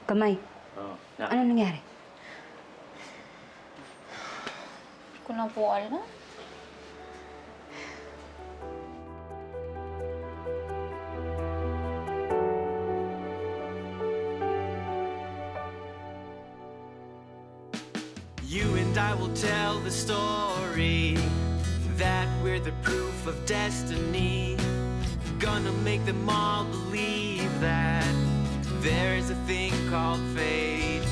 Kamay. Oo. Ano nangyari? Hindi ko na po alam. You and I will tell the story that we're the proof of destiny. Gonna make them all believe that there's a thing called fate.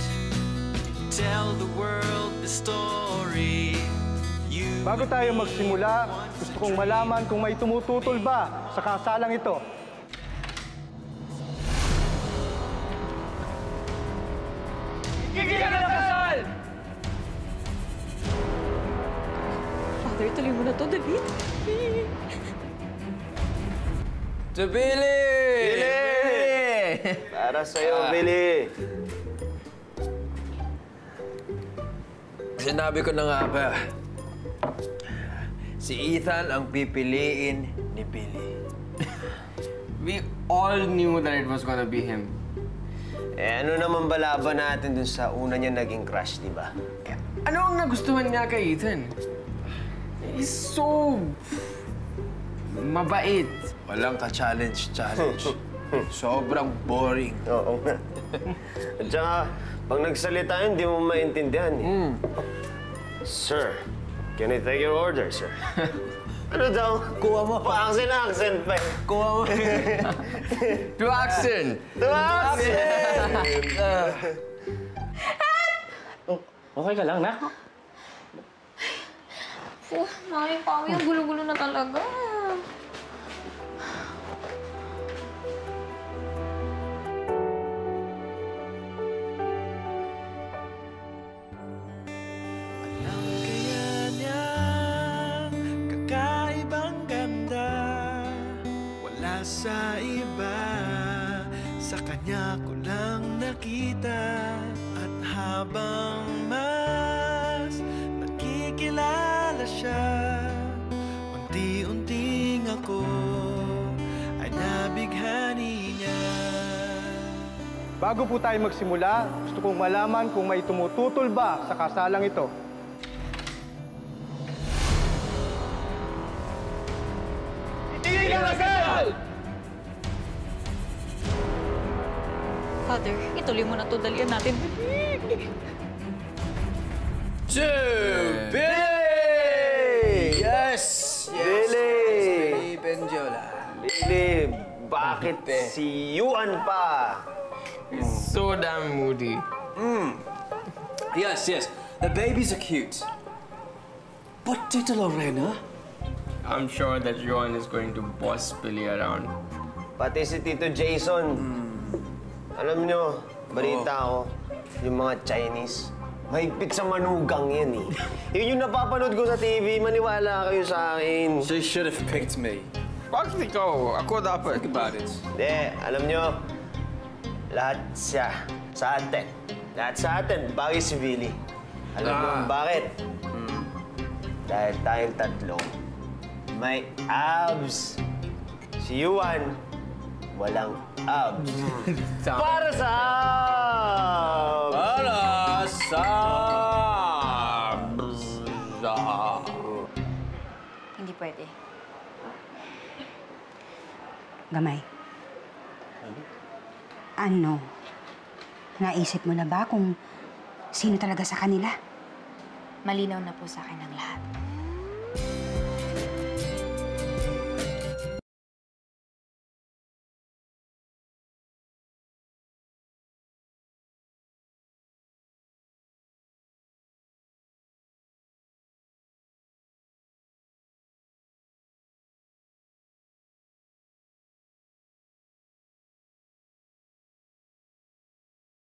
Tell the world the story. Bago tayo magsimula, gusto kong malaman kung may tumututol ba sa kasalang ito. Father, tuloy mo na to, dali. To Billy! Para sa'yo, Billy. Sinabi ko na nga ba, si Ethan ang pipiliin ni Billy. We all knew that it was gonna be him. Eh, ano naman ba laban natin dun sa una niya naging crush, di ba? Ano ang nagustuhan niya kay Ethan? He's so... mabait. Walang ka-challenge. Sobrang boring. Oo nga. At saka, pag nagsalita yun, di mo maintindihan. Sir, can I take your order, sir? Ano daw? Kuha mo. Pa-accent pa eh. Kuha mo. To accent! Okay ka lang, nak? Mami, Pawi, ang gulo-gulo na talaga. Alam kaya niyang kakaibang ganda. Wala sa iba, sa kanya ko lang nakita. At habang mas nakikilala siya, unti-unting ako ay nabighani niya. Bago po tayo magsimula, gusto kong malaman kung may tumututol ba sa kasalang ito. Father, ituloy mo na to, dalian natin. To Billy! Yes! Billy! Billy Benjola. Billy, bakit si Yuan pa? So damn moody. Yes. The babies are cute. But Tita Lorena? I'm sure that Johan is going to boss Billy around. Pati si Tito Jason. Alam nyo, balita ko, yung mga Chinese, mahigpit sa manugang yan eh. Yun yung napapanood ko sa TV, maniwala kayo sa akin. She should have picked me. Bakit ikaw? Ako dapat. Think about it. Hindi, alam nyo, lahat siya sa atin. Lahat sa atin, bagay si Billy. Alam mo bakit? Dahil tayong tatlo, may abs. Si Yuan, walang abs. Para sa abs! Para sa... Hindi pwede. Gamay. Ano? Naisip mo na ba kung sino talaga sa kanila? Malinaw na po sa akin ang lahat.